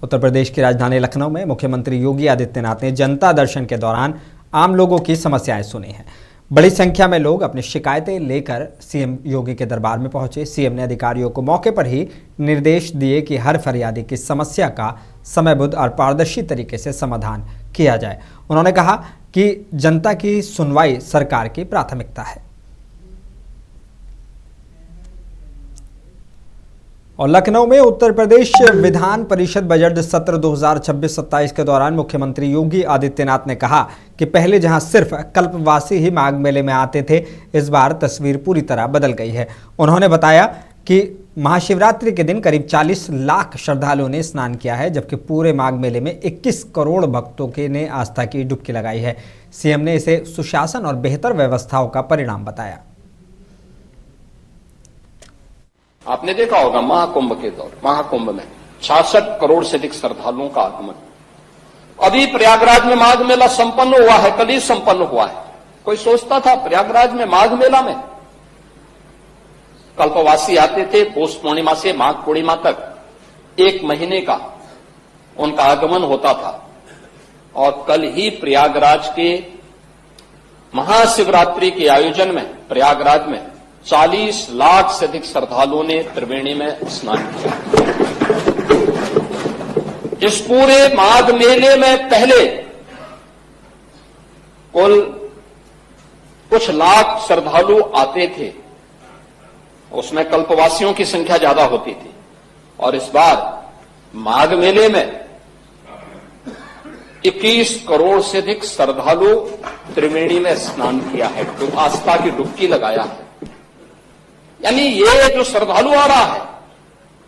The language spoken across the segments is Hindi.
उत्तर प्रदेश की राजधानी लखनऊ में मुख्यमंत्री योगी आदित्यनाथ ने जनता दर्शन के दौरान आम लोगों की समस्याएं सुनी हैं। बड़ी संख्या में लोग अपनी शिकायतें लेकर सीएम योगी के दरबार में पहुंचे। सीएम ने अधिकारियों को मौके पर ही निर्देश दिए कि हर फरियादी की समस्या का समयबद्ध और पारदर्शी तरीके से समाधान किया जाए। उन्होंने कहा कि जनता की सुनवाई सरकार की प्राथमिकता है। और लखनऊ में उत्तर प्रदेश विधान परिषद बजट सत्र 2026-27 के दौरान मुख्यमंत्री योगी आदित्यनाथ ने कहा कि पहले जहां सिर्फ कल्पवासी ही माघ मेले में आते थे, इस बार तस्वीर पूरी तरह बदल गई है। उन्होंने बताया कि महाशिवरात्रि के दिन करीब 40 लाख श्रद्धालुओं ने स्नान किया है, जबकि पूरे माघ मेले में 21 करोड़ भक्तों के ने आस्था की डुबकी लगाई है। सीएम ने इसे सुशासन और बेहतर व्यवस्थाओं का परिणाम बताया। आपने देखा होगा महाकुंभ के दौर महाकुंभ में 66 करोड़ से अधिक श्रद्धालुओं का आगमन। अभी प्रयागराज में माघ मेला संपन्न हुआ है, कल ही संपन्न हुआ है। कोई सोचता था प्रयागराज में माघ मेला में कल्पवासी आते थे, पौष पूर्णिमा से माघ पूर्णिमा तक 1 महीने का उनका आगमन होता था। और कल ही प्रयागराज के महाशिवरात्रि के आयोजन में प्रयागराज में 40 लाख से अधिक श्रद्धालुओं ने त्रिवेणी में स्नान किया। इस पूरे माघ मेले में पहले कुल कुछ लाख श्रद्धालु आते थे, उसमें कल्पवासियों की संख्या ज्यादा होती थी। और इस बार माघ मेले में 21 करोड़ से अधिक श्रद्धालु त्रिवेणी में स्नान किया है, तो आस्था की डुबकी लगाया है। यानी ये जो श्रद्धालु आ रहा है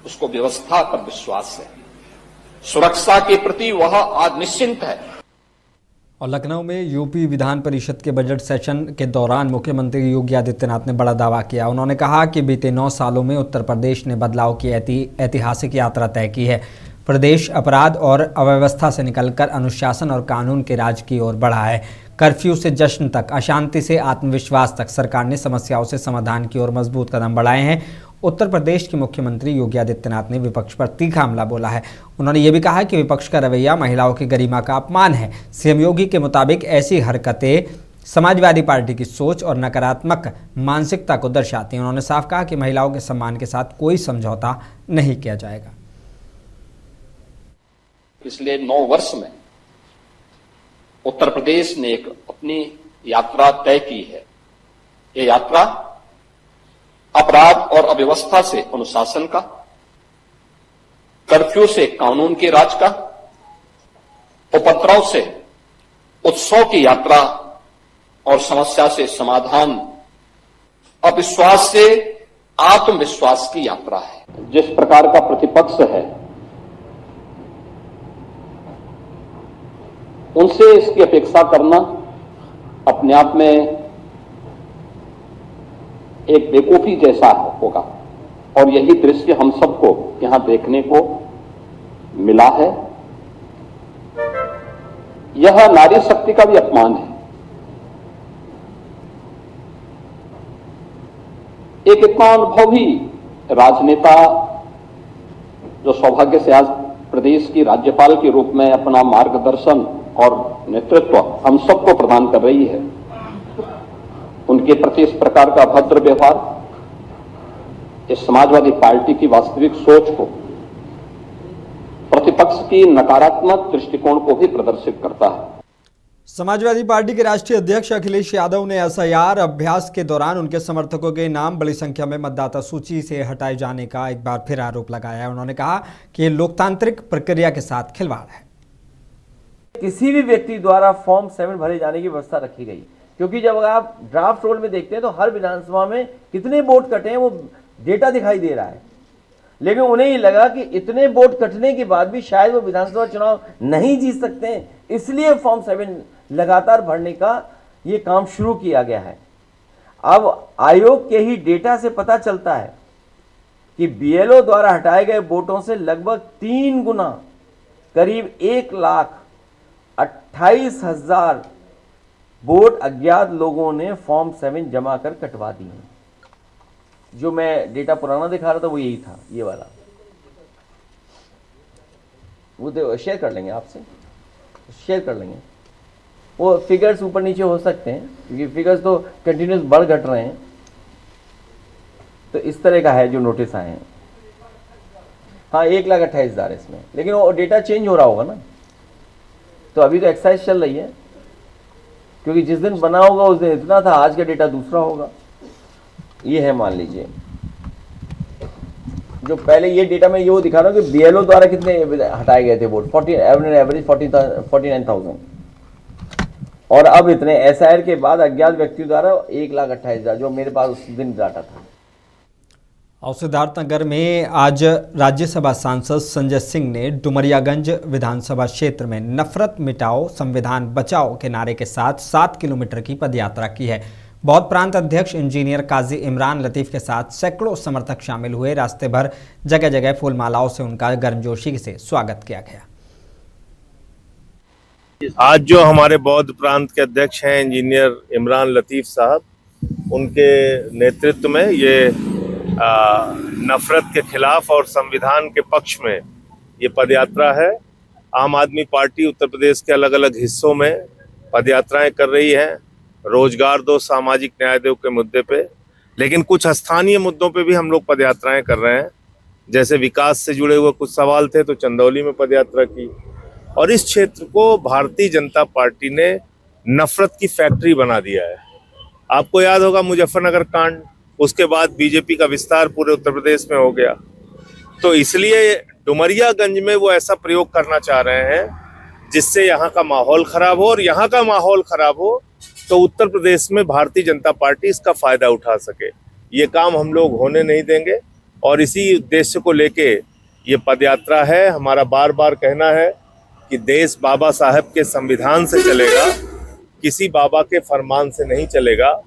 उसको व्यवस्था पर विश्वास है, सुरक्षा के प्रति वह आज निश्चिंत है। और लखनऊ में यूपी विधान परिषद के बजट सेशन के दौरान मुख्यमंत्री योगी आदित्यनाथ ने बड़ा दावा किया। उन्होंने कहा कि बीते 9 सालों में उत्तर प्रदेश ने बदलाव की ऐतिहासिक यात्रा तय की है। प्रदेश अपराध और अव्यवस्था से निकलकर अनुशासन और कानून के राज की ओर बढ़ा है। कर्फ्यू से जश्न तक, अशांति से आत्मविश्वास तक सरकार ने समस्याओं से समाधान की ओर मजबूत कदम बढ़ाए हैं। उत्तर प्रदेश के मुख्यमंत्री योगी आदित्यनाथ ने विपक्ष पर तीखा हमला बोला है। उन्होंने ये भी कहा कि विपक्ष का रवैया महिलाओं की गरिमा का अपमान है। सीएम योगी के मुताबिक ऐसी हरकतें समाजवादी पार्टी की सोच और नकारात्मक मानसिकता को दर्शाती हैं। उन्होंने साफ कहा कि महिलाओं के सम्मान के साथ कोई समझौता नहीं किया जाएगा। पिछले 9 वर्ष में उत्तर प्रदेश ने एक अपनी यात्रा तय की है। ये यात्रा अपराध और अव्यवस्था से अनुशासन का, कर्फ्यू से कानून के राज का, उपद्रव से उत्सव की यात्रा और समस्या से समाधान, अविश्वास से आत्मविश्वास की यात्रा है। जिस प्रकार का प्रतिपक्ष है उनसे इसकी अपेक्षा करना अपने आप में एक बेवकूफी जैसा होगा। और यही दृश्य हम सबको यहां देखने को मिला है। यह नारी शक्ति का भी अपमान है। एक इतना अनुभवी राजनेता जो सौभाग्य से आज प्रदेश की राज्यपाल के रूप में अपना मार्गदर्शन और नेतृत्व हम सबको प्रदान कर रही है, उनके प्रति इस प्रकार का भद्र व्यवहार इस समाजवादी पार्टी की वास्तविक सोच को, प्रतिपक्ष की नकारात्मक दृष्टिकोण को भी प्रदर्शित करता है। समाजवादी पार्टी के राष्ट्रीय अध्यक्ष अखिलेश यादव ने एसआईआर अभ्यास के दौरान उनके समर्थकों के नाम बड़ी संख्या में मतदाता सूची से हटाए जाने का एक बार फिर आरोप लगाया है। उन्होंने कहा कि ये लोकतांत्रिक प्रक्रिया के साथ खिलवाड़ है। किसी भी व्यक्ति द्वारा फॉर्म 7 भरे जाने की व्यवस्था रखी गई, क्योंकि जब आप ड्राफ्ट रोल में देखते हैं तो हर विधानसभा में कितने वोट कटे हैं वो डेटा दिखाई दे रहा है। लेकिन उन्हें ही लगा कि इतने वोट कटने के बाद भी शायद वो विधानसभा चुनाव नहीं जीत सकते हैं, इसलिए फॉर्म 7 लगातार भरने का ये काम शुरू किया गया है। अब आयोग के ही डेटा से पता चलता है कि बीएलओ द्वारा हटाए गए वोटों से लगभग 3 गुना, करीब 1,28,000 वोट अज्ञात लोगों ने फॉर्म 7 जमा कर कटवा दिए हैं। जो मैं डेटा पुराना दिखा रहा था वो यही था, ये वाला। वो शेयर कर लेंगे आपसे, शेयर कर लेंगे। वो फिगर्स ऊपर नीचे हो सकते हैं क्योंकि फिगर्स तो कंटिन्यूस बढ़ घट रहे हैं। तो इस तरह का है जो नोटिस आए हैं। हाँ 1,28,000 इसमें, लेकिन वो डेटा चेंज हो रहा होगा ना। तो अभी तो एक्सरसाइज चल रही है क्योंकि जिस दिन बना होगा उस दिन इतना था, आज का डेटा दूसरा होगा। ये है मान लीजिए जो पहले ये डेटा में ये वो दिखा रहा हूँ कि बीएलओ द्वारा कितने हटाए गए थे वोट, 49,000 और अब इतने एसआईआर के बाद अज्ञात व्यक्ति द्वारा 1,28,000 जो मेरे पास उस दिन डाटा था। और सिद्धार्थनगर में आज राज्यसभा सांसद संजय सिंह ने डुमरियागंज विधानसभा क्षेत्र में नफरत मिटाओ संविधान बचाओ के नारे के साथ 7 किलोमीटर की पदयात्रा की है। बौद्ध प्रांत अध्यक्ष इंजीनियर काजी इमरान लतीफ के साथ सैकड़ों समर्थक शामिल हुए। रास्ते भर जगह जगह फूल मालाओं से उनका गर्मजोशी से स्वागत किया गया। आज जो हमारे बौद्ध प्रांत के अध्यक्ष हैं इंजीनियर इमरान लतीफ साहब, उनके नेतृत्व में ये नफरत के खिलाफ और संविधान के पक्ष में ये पदयात्रा है। आम आदमी पार्टी उत्तर प्रदेश के अलग अलग हिस्सों में पदयात्राएं कर रही है, रोजगार दो, सामाजिक न्याय दो के मुद्दे पे, लेकिन कुछ स्थानीय मुद्दों पे भी हम लोग पदयात्राएं कर रहे हैं। जैसे विकास से जुड़े हुए कुछ सवाल थे तो चंदौली में पदयात्रा की। और इस क्षेत्र को भारतीय जनता पार्टी ने नफरत की फैक्ट्री बना दिया है। आपको याद होगा मुजफ्फरनगर कांड, उसके बाद बीजेपी का विस्तार पूरे उत्तर प्रदेश में हो गया। तो इसलिए डुमरियागंज में वो ऐसा प्रयोग करना चाह रहे हैं जिससे यहाँ का माहौल खराब हो, और यहाँ का माहौल खराब हो तो उत्तर प्रदेश में भारतीय जनता पार्टी इसका फायदा उठा सके। ये काम हम लोग होने नहीं देंगे और इसी उद्देश्य को लेके ये पदयात्रा है। हमारा बार बार कहना है कि देश बाबा साहब के संविधान से चलेगा, किसी बाबा के फरमान से नहीं चलेगा।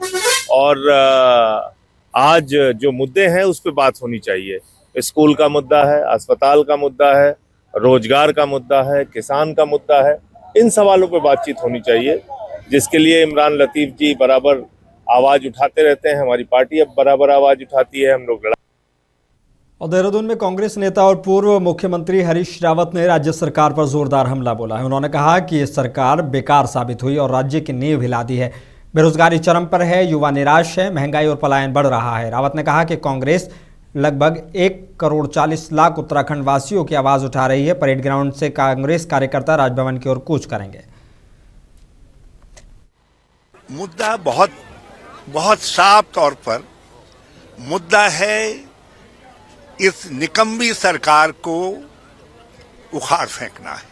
और आज जो मुद्दे हैं उस पर बात होनी चाहिए। स्कूल का मुद्दा है, अस्पताल का मुद्दा है, रोजगार का मुद्दा है, किसान का मुद्दा है। इन सवालों पर बातचीत होनी चाहिए, जिसके लिए इमरान लतीफ जी बराबर आवाज उठाते रहते हैं। हमारी पार्टी अब बराबर आवाज उठाती है। हम लोग और देहरादून में कांग्रेस नेता और पूर्व मुख्यमंत्री हरीश रावत ने राज्य सरकार पर जोरदार हमला बोला है। उन्होंने कहा कि ये सरकार बेकार साबित हुई और राज्य की नींव हिला दी है। बेरोजगारी चरम पर है, युवा निराश है, महंगाई और पलायन बढ़ रहा है। रावत ने कहा कि कांग्रेस लगभग 1,40,00,000 उत्तराखंड वासियों की आवाज उठा रही है। परेड ग्राउंड से कांग्रेस कार्यकर्ता राजभवन की ओर कूच करेंगे। मुद्दा बहुत साफ तौर पर मुद्दा है इस निकम्मी सरकार को उखाड़ फेंकना है।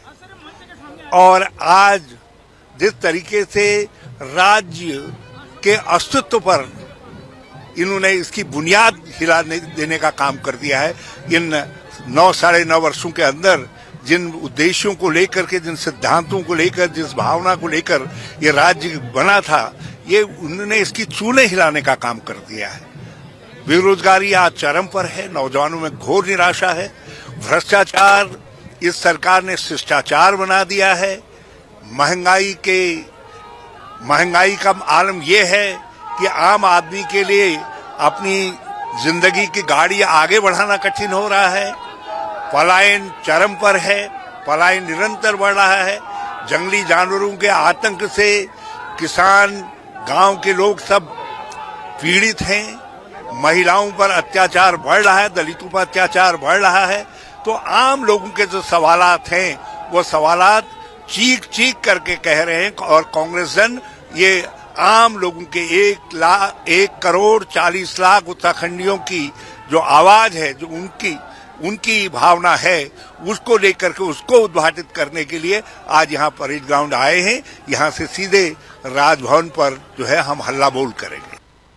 और आज जिस तरीके से राज्य के अस्तित्व पर इन्होंने इसकी बुनियाद हिला देने का काम कर दिया है, इन 9-9.5 वर्षों के अंदर जिन उद्देश्यों को लेकर के, जिन सिद्धांतों को लेकर, जिस भावना को लेकर ये राज्य बना था, ये उन्होंने इसकी चूल्हे हिलाने का काम कर दिया है। बेरोजगारी आज चरम पर है, नौजवानों में घोर निराशा है। भ्रष्टाचार इस सरकार ने शिष्टाचार बना दिया है। महंगाई का आलम यह है कि आम आदमी के लिए अपनी जिंदगी की गाड़ी आगे बढ़ाना कठिन हो रहा है। पलायन चरम पर है, पलायन निरंतर बढ़ रहा है। जंगली जानवरों के आतंक से किसान, गांव के लोग सब पीड़ित हैं। महिलाओं पर अत्याचार बढ़ रहा है, दलितों पर अत्याचार बढ़ रहा है। तो आम लोगों के जो सवालात हैं वो सवालात चीख करके कह रहे हैं। और कांग्रेस जन ये आम लोगों के 1,40,00,000 उत्तराखंडियों की जो आवाज है, जो उनकी भावना है, उसको लेकर के उसको उद्घाटित करने के लिए आज यहाँ परेड ग्राउंड आए हैं। यहाँ से सीधे राजभवन पर जो है हम हल्ला बोल करेंगे।